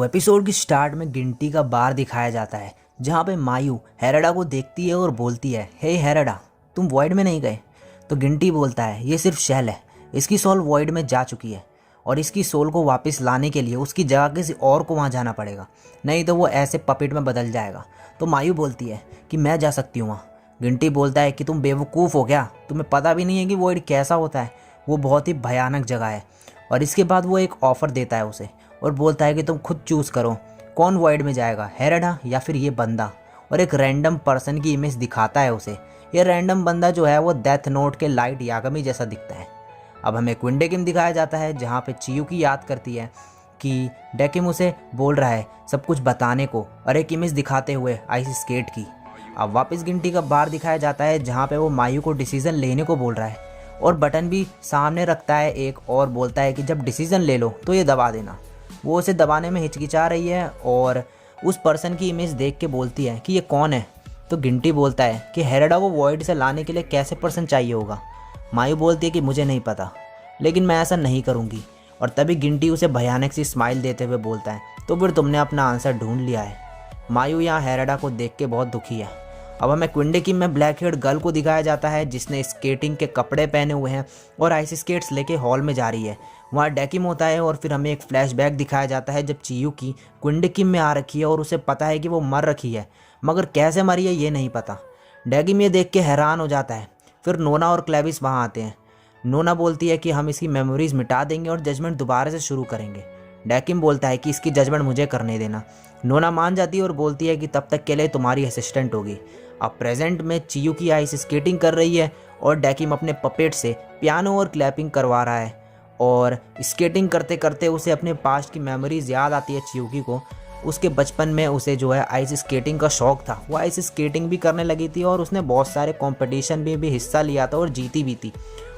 Episode की start में गिनती का बार दिखाया जाता है जहाँ पे मायू हेरेडा को देखती है और बोलती है, हे हेरेडा, तुम वॉइड में नहीं गए? तो गिनती बोलता है, ये सिर्फ शेल है, इसकी सोल वॉइड में जा चुकी है और इसकी सोल को वापस लाने के लिए उसकी जगह किसी और को वहाँ जाना पड़ेगा, नहीं तो वो ऐसे पपेट में बदल जाएगा। तो मायू बोलती है कि मैं जा सकती हूँ वहाँ। गिनती बोलता है कि तुम बेवकूफ़ हो क्या, तुम्हें पता भी नहीं है कि वॉइड कैसा होता है, वो बहुत ही भयानक जगह है। और इसके बाद वो एक ऑफ़र देता है उसे और बोलता है कि तुम खुद चूज़ करो कौन वॉइड में जाएगा, हेरेडा या फिर ये बंदा। और एक रैंडम पर्सन की इमेज दिखाता है उसे। ये रैंडम बंदा जो है वो डेथ नोट के लाइट यागमी जैसा दिखता है। अब हमें क्विंडे किम दिखाया जाता है जहाँ पे चियुकी याद करती है कि डेकिम उसे बोल रहा है सब कुछ बताने को, और एक इमेज दिखाते हुए आइस स्केट की। अब वापस गिनती का बार दिखाया जाता है जहाँ पे वो मायू को डिसीज़न लेने को बोल रहा है और बटन भी सामने रखता है एक, और बोलता है कि जब डिसीज़न ले लो तो ये दबा देना। वो उसे दबाने में हिचकिचा रही है और उस पर्सन की इमेज देख के बोलती है कि ये कौन है। तो गिनती बोलता है कि हेरेडा को वॉइड से लाने के लिए कैसे पर्सन चाहिए होगा। मायू बोलती है कि मुझे नहीं पता, लेकिन मैं ऐसा नहीं करूँगी। और तभी गिनती उसे भयानक सी स्माइल देते हुए बोलता है, तो फिर तुमने अपना आंसर ढूंढ लिया है। मायू यहाँ हेरेडा को देख के बहुत दुखी है। अब हमें क्विंडे किम में ब्लैक हेड गर्ल को दिखाया जाता है जिसने स्केटिंग के कपड़े पहने हुए हैं और आइस स्केट्स लेके हॉल में जा रही है। वहाँ डेकिम होता है और फिर हमें एक फ्लैशबैक दिखाया जाता है जब चियुकी क्विंडे किम में आ रखी है और उसे पता है कि वो मर रखी है, मगर कैसे मरी है ये नहीं पता। डेकिम ये देख के हैरान हो जाता है। फिर नोना और क्लेविस वहाँ आते हैं। नोना बोलती है कि हम इसकी मेमोरीज मिटा देंगे और जजमेंट दोबारा से शुरू करेंगे। डेकिम बोलता है कि इसकी जजमेंट मुझे करने देना। नोना मान जाती है और बोलती है कि तब तक के लिए तुम्हारी असिस्टेंट होगी। अब प्रेजेंट में चियुकी आइस स्केटिंग कर रही है और डेकिम अपने पपेट से पियानो और क्लैपिंग करवा रहा है। और स्केटिंग करते करते उसे अपने पास्ट की मेमोरीज याद आती है चियुकी को। उसके बचपन में उसे जो है आइस स्केटिंग का शौक़ था, वो आइस स्केटिंग भी करने लगी थी और उसने बहुत सारे कंपटीशन में भी हिस्सा लिया था और जीती भी थी।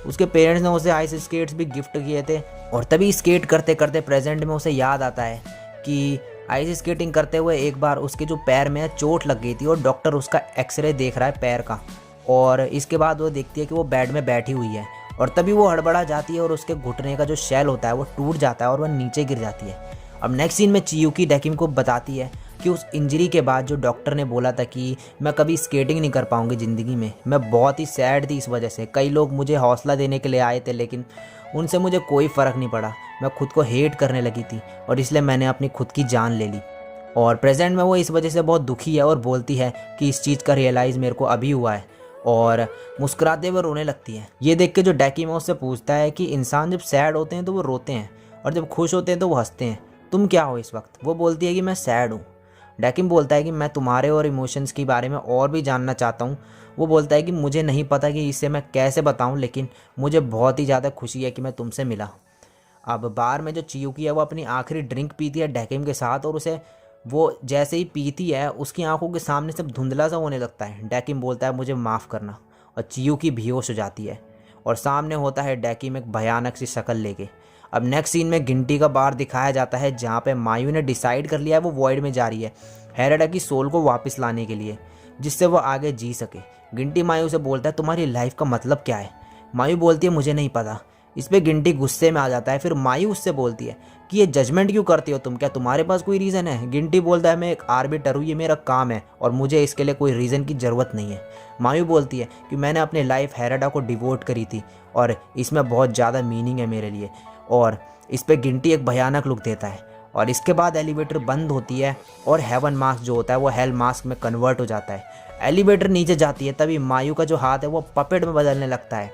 उसके पेरेंट्स ने उसे आइस स्केट्स भी गिफ्ट किए थे। और तभी स्केट करते करते प्रेजेंट में उसे याद आता है कि आइस स्केटिंग करते हुए एक बार उसके जो पैर में चोट लग गई थी और डॉक्टर उसका एक्सरे देख रहा है पैर का। और इसके बाद वो देखती है कि वो बेड में बैठी हुई है और तभी वो हड़बड़ा जाती है और उसके घुटने का जो शेल होता है वो टूट जाता है और वह नीचे गिर जाती है। अब नेक्स्ट सीन में चियुकी डेकिम को बताती है कि उस इंजरी के बाद जो डॉक्टर ने बोला था कि मैं कभी स्केटिंग नहीं कर पाऊंगी ज़िंदगी में, मैं बहुत ही सैड थी इस वजह से। कई लोग मुझे हौसला देने के लिए आए थे लेकिन उनसे मुझे कोई फ़र्क नहीं पड़ा, मैं खुद को हेट करने लगी थी और इसलिए मैंने अपनी खुद की जान ले ली। और प्रेजेंट में वो इस वजह से बहुत दुखी है और बोलती है कि इस चीज़ का रियलाइज़ मेरे को अभी हुआ है, और मुस्कुराते हुए रोने लगती है। ये देख के जो डेकिम उससे पूछता है कि इंसान जब सैड होते हैं तो वो रोते हैं और जब खुश होते हैं तो वो हंसते हैं, तुम क्या हो इस वक्त? वो बोलती है कि मैं सैड हूँ। डेकिम बोलता है कि मैं तुम्हारे और इमोशंस के बारे में और भी जानना चाहता हूँ। वो बोलता है कि मुझे नहीं पता कि इसे मैं कैसे बताऊँ, लेकिन मुझे बहुत ही ज़्यादा खुशी है कि मैं तुमसे मिला। अब बार में जो चियुकी है वो अपनी आखिरी ड्रिंक पीती है डेकिम के साथ और उसे वो जैसे ही पीती है उसकी आंखों के सामने सब धुंधला सा होने लगता है। डेकिम बोलता है मुझे माफ़ करना, और चियुकी बेहोश हो जाती है और सामने होता है डेकिम एक भयानक सी शक्ल लेके। अब नेक्स्ट सीन में गिनती का बार दिखाया जाता है जहाँ पे मायू ने डिसाइड कर लिया है वो वॉइड में जा रही है हेरेडा की सोल को वापस लाने के लिए, जिससे वो आगे जी सके। गिनती मायू से बोलता है तुम्हारी लाइफ का मतलब क्या है? मायू बोलती है मुझे नहीं पता। इस पर गिनती गुस्से में आ जाता है। फिर मायू उससे बोलती है कि ये जजमेंट क्यों करती हो तुम, क्या तुम्हारे पास कोई रीज़न है? गिनती बोलता है मैं एक आर्बिटर हूँ, ये मेरा काम है और मुझे इसके लिए कोई रीज़न की ज़रूरत नहीं है। मायू बोलती है कि मैंने अपनी लाइफ हेरेडा को डिवोट करी थी और इसमें बहुत ज़्यादा मीनिंग है मेरे लिए। और इस पर गिनती एक भयानक लुक देता है और इसके बाद एलिवेटर बंद होती है और हेवन मास्क जो होता है वो हेल मास्क में कन्वर्ट हो जाता है। एलिवेटर नीचे जाती है, तभी मायू का जो हाथ है वो पपेट में बदलने लगता है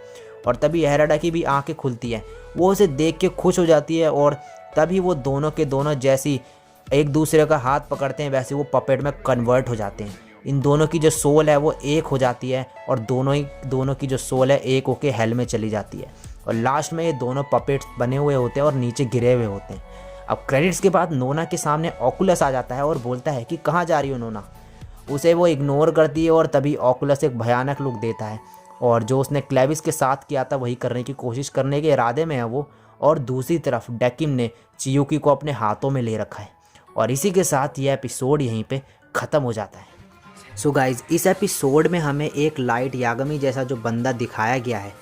और तभी हेरेडा की भी आंखें खुलती हैं। वो उसे देख के खुश हो जाती है और तभी वो दोनों के दोनों जैसी एक दूसरे का हाथ पकड़ते हैं वैसे वो पपेट में कन्वर्ट हो जाते हैं। इन दोनों की जो सोल है वो एक हो जाती है और दोनों की जो सोल है एक होके हेल में चली जाती है और लास्ट में ये दोनों पपेट्स बने हुए होते हैं और नीचे गिरे हुए होते हैं। अब क्रेडिट्स के बाद नोना के सामने ऑकुलस आ जाता है और बोलता है कि कहाँ जा रही हो नोना। उसे वो इग्नोर करती है और तभी ऑकुलस एक भयानक लुक देता है और जो उसने क्लेविस के साथ किया था वही करने की कोशिश करने के इरादे में है वो। और दूसरी तरफ डेकिम ने चियुकी को अपने हाथों में ले रखा है और इसी के साथ ये एपिसोड यहीं पे ख़त्म हो जाता है। सो गाइज़, इस एपिसोड में हमें एक लाइट यागमी जैसा जो बंदा दिखाया गया है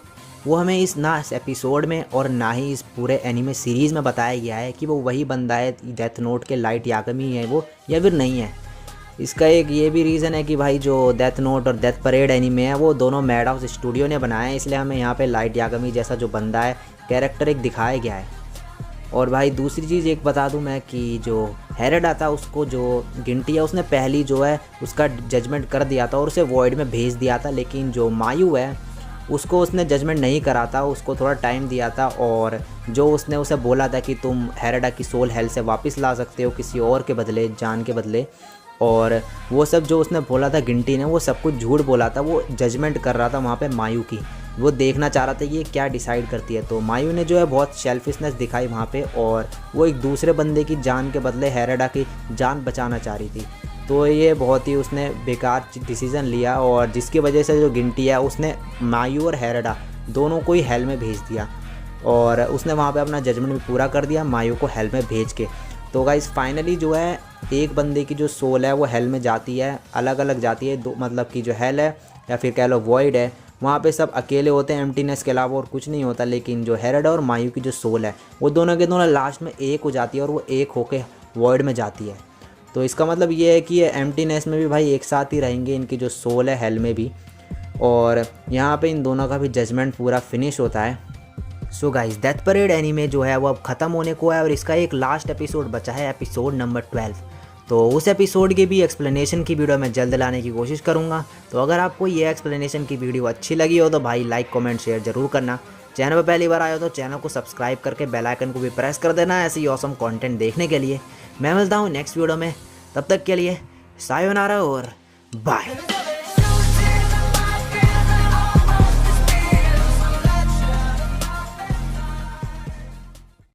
वो हमें इस एपिसोड में और ना ही इस पूरे एनिमे सीरीज़ में बताया गया है कि वो वही बंदा है, डेथ नोट के लाइट यागमी है वो या फिर नहीं है। इसका एक ये भी रीज़न है कि भाई जो डेथ नोट और डेथ परेड एनीमे है वो दोनों मैडहाउस स्टूडियो ने बनाया है, इसलिए हमें यहाँ पे लाइट यागमी जैसा जो बंदा है कैरेक्टर एक दिखाया गया है। और भाई दूसरी चीज़ एक बता दूं मैं कि जो हेरेडा था उसको जो गिनटी है उसने पहली जो है उसका जजमेंट कर दिया था और उसे वॉइड में भेज दिया था, लेकिन जो मायू है उसको उसने जजमेंट नहीं करा था, उसको थोड़ा टाइम दिया था। और जो उसने उसे बोला था कि तुम हेरेडा की सोल हेल से वापस ला सकते हो किसी और के बदले, जान के बदले, और वो सब जो उसने बोला था गिनटी ने वो सब कुछ झूठ बोला था। वो जजमेंट कर रहा था वहाँ पे मायू की, वो देखना चाह रहा था ये क्या डिसाइड करती है। तो मायू ने जो है बहुत सेल्फिशनेस दिखाई वहाँ पे और वो एक दूसरे बंदे की जान के बदले हेरेडा की जान बचाना चाह रही थी। तो ये बहुत ही उसने बेकार डिसीज़न लिया और जिसकी वजह से जो गिनटी है उसने मायू और हेरेडा दोनों को ही हेल में भेज दिया और उसने वहाँ पे अपना जजमेंट भी पूरा कर दिया मायू को हेल में भेज के। तो गाइस फाइनली जो है एक बंदे की जो सोल है वो हेल में जाती है, अलग अलग जाती है, दो मतलब कि जो हेल है या फिर कह लो वॉइड है वहाँ पे सब अकेले होते हैं, एम्प्टीनेस के अलावा और कुछ नहीं होता। लेकिन जो हेरेडा और मायू की जो सोल है वो दोनों के दोनों लास्ट में एक हो जाती है और वो एक होके वॉइड में जाती है। तो इसका मतलब ये है कि ये एम्प्टीनेस में भी भाई एक साथ ही रहेंगे, इनकी जो सोल है हेल में भी, और यहाँ पे इन दोनों का भी जजमेंट पूरा फिनिश होता है। So guys, death parade anime जो है वो अब ख़त्म होने को है और इसका एक लास्ट एपिसोड बचा है, एपिसोड नंबर 12। तो उस एपिसोड के भी एक्सप्लेनेशन की वीडियो मैं जल्द लाने की कोशिश करूँगा। तो अगर आपको ये एक्सप्लेनेशन की वीडियो अच्छी लगी हो तो भाई लाइक कमेंट शेयर ज़रूर करना। चैनल पर पहली बार आए हो तो चैनल को सब्सक्राइब करके बेल आइकन को भी प्रेस कर देना ऐसे ही ऑसम कंटेंट देखने के लिए। मैं मिलता हूँ नेक्स्ट वीडियो में, तब तक के लिए सायोनारा और बाय।